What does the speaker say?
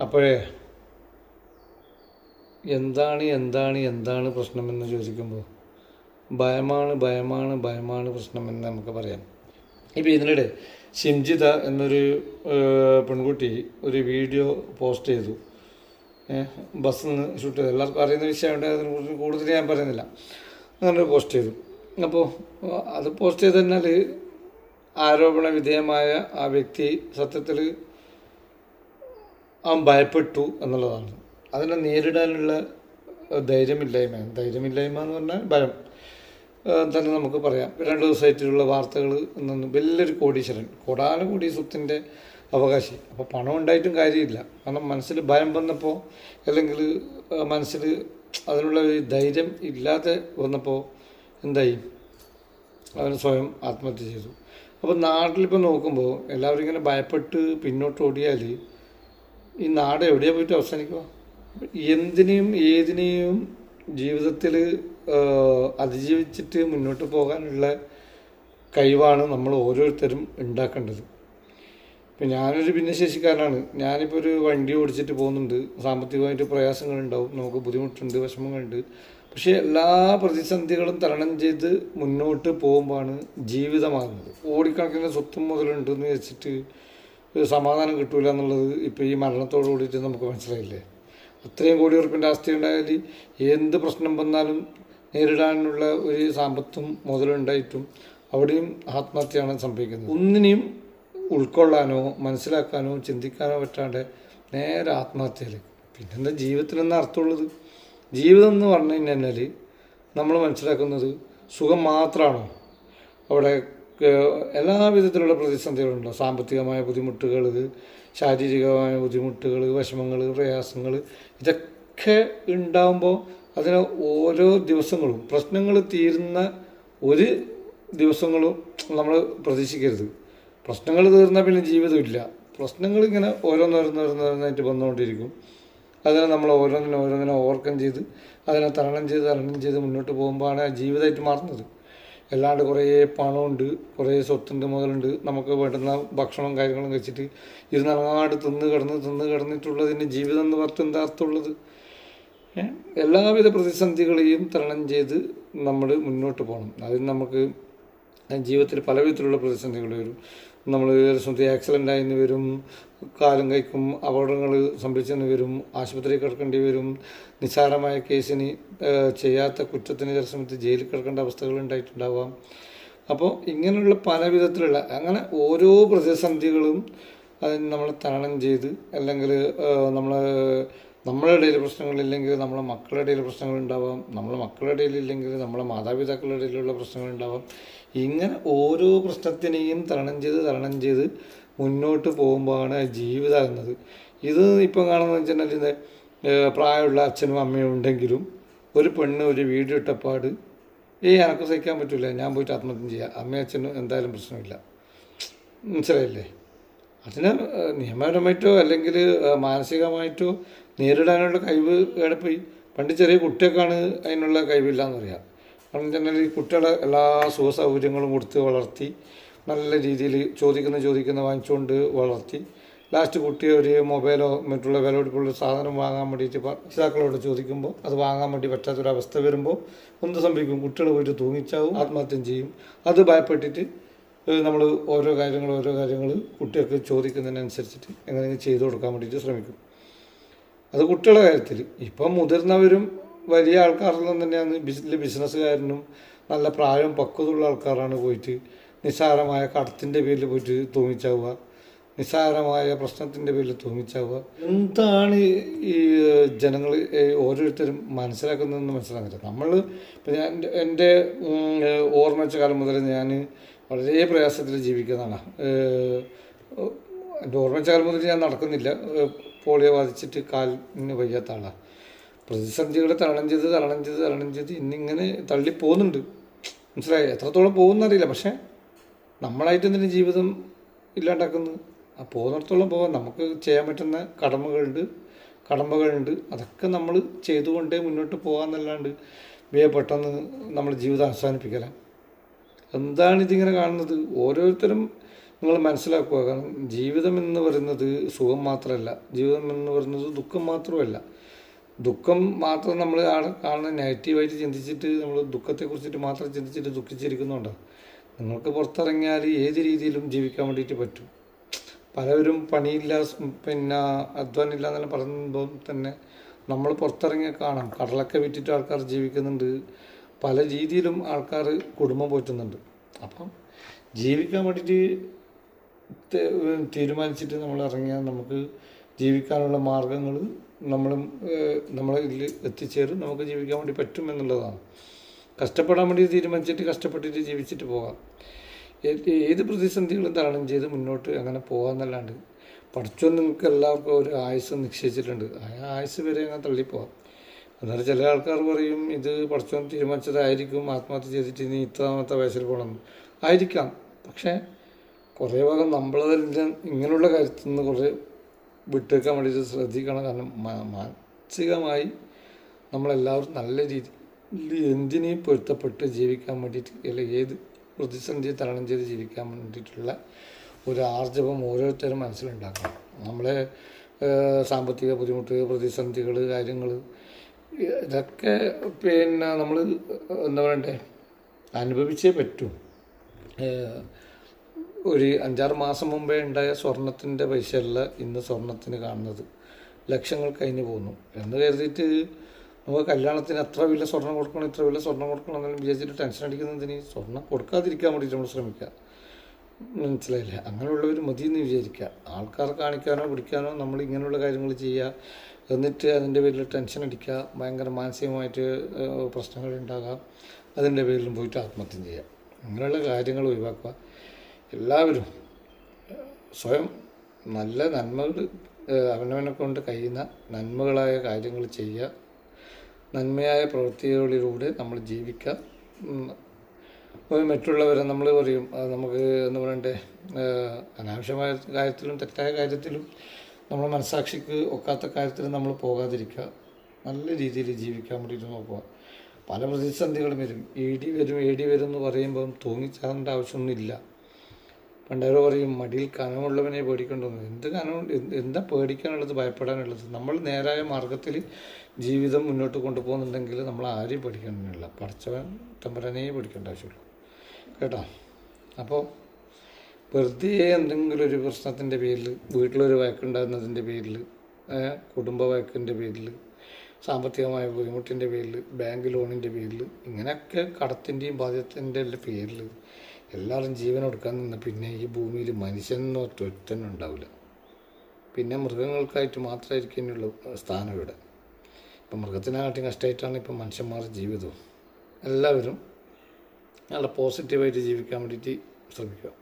അപ്പോഴേ എന്താണ് പ്രശ്നമെന്ന് ചോദിക്കുമ്പോൾ ഭയമാണ് പ്രശ്നമെന്ന് നമുക്ക് പറയാം. ഇപ്പോൾ ഇതിനിടെ ഷിംജിത എന്നൊരു പെൺകുട്ടി ഒരു വീഡിയോ പോസ്റ്റ് ചെയ്തു. ബസ്സിൽ നിന്ന് ഷൂട്ട് ചെയ്തു. എല്ലാവർക്കും അറിയുന്ന വിഷയമുണ്ട്, അതിനെക്കുറിച്ച് കൂടുതൽ ഞാൻ പറയുന്നില്ല. അങ്ങനെ പോസ്റ്റ് ചെയ്തു. അപ്പോൾ അത് പോസ്റ്റ് ചെയ്ത് കഴിഞ്ഞാൽ ആരോപണ വിധേയമായ ആ വ്യക്തി സത്യത്തിൽ അവൻ ഭയപ്പെട്ടു എന്നുള്ളതാണ്. അതിനെ നേരിടാനുള്ള ധൈര്യമില്ലായ്മ എന്ന് പറഞ്ഞാൽ ഭയം തന്നെ നമുക്ക് പറയാം. 2 ദിവസമായിട്ടുള്ള വാർത്തകൾ എന്നൊന്നും വലിയൊരു കോടീശ്വരൻ, കോടാനുകൂടി സ്വത്തിൻ്റെ അവകാശി. അപ്പോൾ പണം ഉണ്ടായിട്ടും കാര്യമില്ല. കാരണം മനസ്സിൽ ഭയം വന്നപ്പോൾ, അല്ലെങ്കിൽ മനസ്സിൽ അതിനുള്ള ഒരു ധൈര്യം ഇല്ലാതെ വന്നപ്പോൾ എന്തായി, അവൻ സ്വയം ആത്മഹത്യ ചെയ്തു. അപ്പോൾ നാട്ടിലിപ്പോൾ നോക്കുമ്പോൾ എല്ലാവരും ഇങ്ങനെ ഭയപ്പെട്ട് പിന്നോട്ട് ഓടിയാൽ ഈ നാട് എവിടെയാണ് പോയിട്ട് അവസാനിക്കുക? എന്തിനേയും ഏതിനേയും ജീവിതത്തിൽ അതിജീവിച്ചിട്ട് മുന്നോട്ട് പോകാനുള്ള കഴിവാണ് നമ്മൾ ഓരോരുത്തരും ഉണ്ടാക്കേണ്ടത്. ഇപ്പം ഞാനൊരു ഭിന്നശേഷിക്കാരനാണ്. ഞാനിപ്പോൾ ഒരു വണ്ടി ഓടിച്ചിട്ട് പോകുന്നുണ്ട്. സാമ്പത്തികമായിട്ട് പ്രയാസങ്ങളുണ്ടാവും, നമുക്ക് ബുദ്ധിമുട്ടുണ്ട്, വിഷമങ്ങളുണ്ട്. പക്ഷേ എല്ലാ പ്രതിസന്ധികളും തരണം ചെയ്ത് മുന്നോട്ട് പോകുമ്പോഴാണ് ജീവിതമാകുന്നത്. കോടിക്കണക്കിന് സ്വത്തും മുതലുണ്ടെന്ന് വെച്ചിട്ട് സമാധാനം കിട്ടൂല എന്നുള്ളത് ഇപ്പോൾ ഈ മരണത്തോട് കൂടിയിട്ട് നമുക്ക് മനസ്സിലായില്ലേ. അത്രയും കോടി ഉറുപ്പിൻ്റെ ആസ്തി ഉണ്ടായാൽ എന്ത് പ്രശ്നം വന്നാലും നേരിടാനുള്ള ഒരു സാമ്പത്തും മുതലുണ്ടായിട്ടും അവിടെയും ആത്മഹത്യയാണ് സംഭവിക്കുന്നത്. ഒന്നിനെയും ഉൾക്കൊള്ളാനോ മനസ്സിലാക്കാനോ ചിന്തിക്കാനോ പറ്റാണ്ട് നേരെ ആത്മഹത്യയിൽ. പിന്നെന്താ ജീവിതത്തിൽ എന്താ അർത്ഥമുള്ളത്? ജീവിതം എന്ന് പറഞ്ഞു കഴിഞ്ഞാൽ നമ്മൾ മനസ്സിലാക്കുന്നത് സുഖം മാത്രമാണോ? അവിടെ എല്ലാ വിധത്തിലുള്ള പ്രതിസന്ധികളുണ്ടോ? സാമ്പത്തികമായ ബുദ്ധിമുട്ടുകൾ, ശാരീരികമായ ബുദ്ധിമുട്ടുകൾ, വിഷമങ്ങൾ, പ്രയാസങ്ങൾ, ഇതൊക്കെ ഉണ്ടാകുമ്പോൾ അതിന് ഓരോ ദിവസങ്ങളും പ്രശ്നങ്ങൾ തീരുന്ന ഒരു ദിവസങ്ങളും നമ്മൾ പ്രതീക്ഷിക്കരുത്. പ്രശ്നങ്ങൾ തീർന്നാൽ പിന്നെ ജീവിതമില്ല. പ്രശ്നങ്ങൾ ഇങ്ങനെ ഓരോന്നോരോന്നായിട്ട് വന്നുകൊണ്ടിരിക്കും. അതിനെ നമ്മൾ ഓരോന്നിനെ ഓവർകം ചെയ്ത് അതിനെ തരണം ചെയ്ത് മുന്നോട്ട് പോകുമ്പോഴാണ് ജീവിതമായിട്ട് മാറുന്നത്. അല്ലാണ്ട് കുറേ പണമുണ്ട്, കുറേ സ്വത്തുണ്ട്, മുതലുണ്ട്, നമുക്ക് വേണ്ടുന്ന ഭക്ഷണവും കാര്യങ്ങളും കഴിച്ചിട്ട് ഇരുന്നങ്ങാട് തിന്ന് കിടന്നിട്ടുള്ളതിന് ജീവിതം എന്ന് പറഞ്ഞിട്ട് എന്താ അർത്ഥമുള്ളത്? എല്ലാവിധ പ്രതിസന്ധികളെയും തരണം ചെയ്ത് നമ്മൾ മുന്നോട്ട് പോകണം. അതിന് നമുക്ക് ജീവിതത്തിൽ പല വിധത്തിലുള്ള പ്രതിസന്ധികൾ വരും. നമ്മൾ ആക്സിഡൻ്റ് ആയെന്ന് വരും, കാലും കൈക്കും അപകടങ്ങൾ സംഭവിച്ചെന്ന് വരും, ആശുപത്രി കിടക്കേണ്ടി വരും, നിസ്സാരമായ കേസിന് ചെയ്യാത്ത കുറ്റത്തിന് ചില സമയത്ത് ജയിലിൽ കിടക്കേണ്ട അവസ്ഥകൾ ഉണ്ടായിട്ടുണ്ടാവാം. അപ്പോൾ ഇങ്ങനെയുള്ള പല വിധത്തിലുള്ള അങ്ങനെ ഓരോ പ്രതിസന്ധികളും അതിന് നമ്മൾ തരണം ചെയ്ത്, അല്ലെങ്കിൽ നമ്മളെ ഇടയിൽ പ്രശ്നങ്ങളില്ലെങ്കിൽ നമ്മളെ മക്കളുടെ ഇടയിൽ പ്രശ്നങ്ങളുണ്ടാവാം, നമ്മളെ മക്കളുടെ ഇടയിലില്ലെങ്കിൽ നമ്മളെ മാതാപിതാക്കളുടെ ഇടയിലുള്ള പ്രശ്നങ്ങളുണ്ടാവാം. ഇങ്ങനെ ഓരോ പ്രശ്നത്തിനെയും തരണം ചെയ്ത് മുന്നോട്ട് പോകുമ്പോഴാണ് ജീവിതം എന്നത്. ഇത് ഇപ്പം കാണുന്നത് വെച്ചിട്ടുണ്ടെങ്കിൽ പ്രായമുള്ള അച്ഛനും അമ്മയും ഉണ്ടെങ്കിലും ഒരു പെണ്ണ് ഒരു വീഡിയോ ഇട്ടപ്പാട് എനക്ക് സഹിക്കാൻ പറ്റില്ല, ഞാൻ പോയിട്ട് ആത്മഹത്യ ചെയ്യാം, അമ്മയും അച്ഛനും എന്തായാലും പ്രശ്നമില്ല. മനസ്സിലായില്ലേ? അതിന് നിയമപരമായിട്ടോ അല്ലെങ്കിൽ മാനസികമായിട്ടോ നേരിടാനുള്ള കഴിവ് എവിടെ പോയി? പണ്ട് ചെറിയ കുട്ടിയൊക്കെയാണ് അതിനുള്ള കഴിവില്ലാന്ന് പറയാം. കാരണം വെച്ചാൽ ഈ കുട്ടികളെ എല്ലാ സുഖ സൗകര്യങ്ങളും കൊടുത്ത് വളർത്തി, നല്ല രീതിയിൽ ചോദിക്കുന്ന വാങ്ങിച്ചുകൊണ്ട് വളർത്തി, ലാസ്റ്റ് കുട്ടി ഒരു മൊബൈലോ മറ്റുള്ള വിലപിടിപ്പുള്ള സാധനം വാങ്ങാൻ വേണ്ടിയിട്ട് രക്ഷിതാക്കളോട് ചോദിക്കുമ്പോൾ അത് വാങ്ങാൻ വേണ്ടി പറ്റാത്തൊരവസ്ഥ വരുമ്പോൾ എന്ത് സംഭവിക്കും? കുട്ടികൾ പോയിട്ട് തൂങ്ങിച്ചാവും, ആത്മഹത്യം ചെയ്യും. അത് ഭയപ്പെട്ടിട്ട് നമ്മൾ ഓരോ കാര്യങ്ങൾ കുട്ടികൾക്ക് ചോദിക്കുന്നതിനനുസരിച്ചിട്ട് എങ്ങനെയെങ്കിലും ചെയ്തു കൊടുക്കാൻ വേണ്ടിയിട്ട് ശ്രമിക്കും. അത് കുട്ടികളുടെ കാര്യത്തിൽ. ഇപ്പം മുതിർന്നവരും വലിയ ആൾക്കാരെല്ലാം തന്നെയാണ് ബിസിനസ്സുകാരനും നല്ല പ്രായവും പക്വതയുള്ള ആൾക്കാരാണ് പോയിട്ട് നിസ്സാരമായ കടത്തിൻ്റെ പേരിൽ പോയിട്ട് തൂങ്ങിച്ചാവുക, നിസ്സാരമായ പ്രശ്നത്തിൻ്റെ പേരിൽ തൂങ്ങിച്ചാവുക. എന്താണ് ഈ ജനങ്ങൾ ഓരോരുത്തരും മനസ്സിലാക്കുന്നതെന്ന് മനസ്സിലാക്കുന്നില്ല. നമ്മൾ ഇപ്പം എൻ്റെ ഓർമ്മ വെച്ച കാലം മുതൽ ഞാൻ വളരെ പ്രയാസത്തിൽ ജീവിക്കുന്നതാണ്. എൻ്റെ ഓർമ്മ വെച്ച കാലം മുതൽ ഞാൻ നടക്കുന്നില്ല, പോളിയോ ബാധിച്ചിട്ട് കാലിന് വയ്യാത്ത ആളാണ്. പ്രതിസന്ധികളെ തരണം ചെയ്ത് ഇന്നിങ്ങനെ തള്ളിപ്പോകുന്നുണ്ട്. മനസ്സിലായി? എത്രത്തോളം പോകുന്നറിയില്ല. പക്ഷേ നമ്മളായിട്ട് എന്തിനും ജീവിതം ഇല്ലാണ്ടാക്കുന്നത്? ആ പോകുന്നിടത്തോളം പോകാൻ നമുക്ക് ചെയ്യാൻ പറ്റുന്ന കടമകളുണ്ട്. അതൊക്കെ നമ്മൾ ചെയ്തുകൊണ്ടേ മുന്നോട്ട് പോകാമെന്നല്ലാണ്ട് പെട്ടെന്ന് നമ്മൾ ജീവിതം അവസാനിപ്പിക്കല. എന്താണ് ഇതിങ്ങനെ കാണുന്നത്? ഓരോരുത്തരും നിങ്ങൾ മനസ്സിലാക്കുക. കാരണം ജീവിതം എന്ന് പറയുന്നത് സുഖം മാത്രമല്ല, ജീവിതം എന്ന് പറയുന്നത് ദുഃഖം മാത്രമല്ല. ദുഃഖം മാത്രം നമ്മൾ കാണുന്ന നെഗറ്റീവായിട്ട് ചിന്തിച്ചിട്ട് നമ്മൾ ദുഃഖത്തെക്കുറിച്ചിട്ട് മാത്രം ചിന്തിച്ചിട്ട് ദുഃഖിച്ചിരിക്കുന്നുണ്ടോ? നിങ്ങൾക്ക് പുറത്തിറങ്ങിയാൽ ഏത് രീതിയിലും ജീവിക്കാൻ വേണ്ടിയിട്ട് പറ്റും. പലവരും പണിയില്ല, പിന്നെ അധ്വാനമില്ല എന്നെല്ലാം പറയുമ്പോൾ തന്നെ നമ്മൾ പുറത്തിറങ്ങിയാൽ കാണാം, കടലൊക്കെ വിറ്റിട്ട് ആൾക്കാർ ജീവിക്കുന്നുണ്ട്, പല രീതിയിലും ആൾക്കാർ കുടുംബം പോറ്റുന്നുണ്ട്. അപ്പം ജീവിക്കാൻ വേണ്ടിയിട്ട് തീരുമാനിച്ചിട്ട് നമ്മൾ ഇറങ്ങിയാൽ നമുക്ക് ജീവിക്കാനുള്ള മാർഗങ്ങൾ നമ്മളെ ഇതിൽ എത്തിച്ചേരും, നമുക്ക് ജീവിക്കാൻ വേണ്ടി പറ്റും എന്നുള്ളതാണ്. കഷ്ടപ്പെടാൻ വേണ്ടി തീരുമാനിച്ചിട്ട് കഷ്ടപ്പെട്ടിട്ട് ജീവിച്ചിട്ട് പോകാം. ഏത് പ്രതിസന്ധികളും തരണം ചെയ്ത് മുന്നോട്ട് അങ്ങനെ പോകാമെന്നല്ലാണ്ട് പഠിച്ചോ നിങ്ങൾക്ക് എല്ലാവർക്കും ഒരു ആയുസ് നിശ്ചയിച്ചിട്ടുണ്ട്. ആ ആയുസ് വരെ അങ്ങനെ തള്ളിപ്പോവാം. എന്നാൽ ചില ആൾക്കാർ പറയും ഇത് പഠിച്ചോ തീരുമാനിച്ചതായിരിക്കും, ആത്മഹത്യ ചെയ്തിട്ട് ഇനി ഇത്രാമത്തെ വയസ്സിൽ പോകണമെന്ന് ആയിരിക്കാം. പക്ഷേ കുറേ ഭാഗം നമ്മളതിൻ്റെ ഇങ്ങനെയുള്ള കാര്യത്തിൽ നിന്ന് കുറേ വിട്ടേക്കാൻ വേണ്ടിയിട്ട് ശ്രദ്ധിക്കണം. കാരണം മാനസികമായി നമ്മളെല്ലാവരും നല്ല രീതിയിൽ എന്തിനേയും പൊരുത്തപ്പെട്ട് ജീവിക്കാൻ വേണ്ടിയിട്ട്, അല്ലെങ്കിൽ ഏത് പ്രതിസന്ധിയെ തരണം ചെയ്ത് ജീവിക്കാൻ വേണ്ടിയിട്ടുള്ള ഒരു ആർജവം ഓരോരുത്തരും മനസ്സിലുണ്ടാക്കണം. നമ്മളെ സാമ്പത്തിക ബുദ്ധിമുട്ട്, പ്രതിസന്ധികൾ, കാര്യങ്ങൾ ഇതൊക്കെ പിന്നെ നമ്മൾ എന്താ പറയണ്ടേ, അനുഭവിച്ചേ പറ്റൂ. ഒരു 5-6 മാസം മുമ്പേ ഉണ്ടായ സ്വർണത്തിൻ്റെ പൈസയല്ല ഇന്ന് സ്വർണത്തിന് കാണുന്നത്. ലക്ഷങ്ങൾ കഴിഞ്ഞ് പോകുന്നു എന്ന് കരുതിയിട്ട് നമുക്ക് കല്യാണത്തിന് എത്ര വലിയ സ്വർണം കൊടുക്കണം, ഇത്ര വലിയ സ്വർണം കൊടുക്കണം എന്നെല്ലാം വിചാരിച്ചിട്ട് ടെൻഷൻ അടിക്കുന്നതിന് സ്വർണം കൊടുക്കാതിരിക്കാൻ വേണ്ടിയിട്ട് നമ്മൾ ശ്രമിക്കുക. മനസ്സിലായില്ല? അങ്ങനെയുള്ളവർ മതിയെന്ന് വിചാരിക്കുക. ആൾക്കാർ കാണിക്കാനോ പിടിക്കാനോ നമ്മൾ ഇങ്ങനെയുള്ള കാര്യങ്ങൾ ചെയ്യുക, എന്നിട്ട് അതിൻ്റെ പേരിൽ ടെൻഷൻ അടിക്കുക, ഭയങ്കര മാനസികമായിട്ട് പ്രശ്നങ്ങൾ ഉണ്ടാകാം, അതിൻ്റെ പേരിലും പോയിട്ട് ആത്മഹത്യ ചെയ്യുക. അങ്ങനെയുള്ള കാര്യങ്ങൾ ഒഴിവാക്കുക. എല്ലാവരും സ്വയം നല്ല നന്മകൾ അവനവനെ കൊണ്ട് കഴിയുന്ന നന്മകളായ കാര്യങ്ങൾ ചെയ്യുക, നന്മയായ പ്രവൃത്തികളിലൂടെ നമ്മൾ ജീവിക്കുക. മറ്റുള്ളവരെ നമ്മൾ പറയും നമുക്ക് എന്താ പറയണ്ടേ, അനാവശ്യമായ കാര്യത്തിലും തെറ്റായ കാര്യത്തിലും നമ്മുടെ മനസ്സാക്ഷിക്ക് ഒക്കാത്ത കാര്യത്തിലും നമ്മൾ പോകാതിരിക്കുക. നല്ല രീതിയിൽ ജീവിക്കാൻ വേണ്ടിയിട്ട് നോക്കുക. പല പ്രതിസന്ധികളും വരും. എടി വരും എന്ന് പറയുമ്പം തൂങ്ങിച്ചാകേണ്ട ആവശ്യമൊന്നുമില്ല. പണ്ടവരോ പറയും മടിയിൽ കനമുള്ളവനെ പേടിക്കേണ്ടെന്ന്. എന്ത് കനം, എന്താ പേടിക്കാനുള്ളത്, ഭയപ്പെടാനുള്ളത്? നമ്മൾ നേരായ മാർഗത്തിൽ ജീവിതം മുന്നോട്ട് കൊണ്ടുപോകുന്നുണ്ടെങ്കിൽ നമ്മൾ ആരെയും പേടിക്കാനില്ല, പഠിച്ചവൻ തമ്പരനെ പേടിക്കേണ്ട ആവശ്യമുള്ളൂ കേട്ടോ. അപ്പോൾ വെറുതെ എന്തെങ്കിലും ഒരു പ്രശ്നത്തിൻ്റെ പേരിൽ, വീട്ടിലൊരു വഴക്കുണ്ടാകുന്നതിൻ്റെ പേരിൽ, കുടുംബ വഴക്കിൻ്റെ പേരിൽ, സാമ്പത്തികമായ ബുദ്ധിമുട്ടിൻ്റെ പേരിൽ, ബാങ്ക് ലോണിൻ്റെ പേരിൽ, ഇങ്ങനെയൊക്കെ കടത്തിൻ്റെയും ബാധ്യത്തിൻ്റെ പേരിൽ എല്ലാവരും ജീവൻ കൊടുക്കാൻ നിന്ന് പിന്നെ ഈ ഭൂമിയിൽ മനുഷ്യനോ ഒറ്റൊറ്റനും ഉണ്ടാവില്ല. പിന്നെ മൃഗങ്ങൾക്കായിട്ട് മാത്രമായിരിക്കും ഇനിയുള്ള സ്ഥാനം ഇവിടെ. ഇപ്പം മൃഗത്തിനെക്കാട്ടി കഷ്ടമായിട്ടാണ് ഇപ്പം മനുഷ്യന്മാരുടെ ജീവിതവും. എല്ലാവരും നല്ല പോസിറ്റീവായിട്ട് ജീവിക്കാൻ വേണ്ടിയിട്ട് ശ്രമിക്കുക.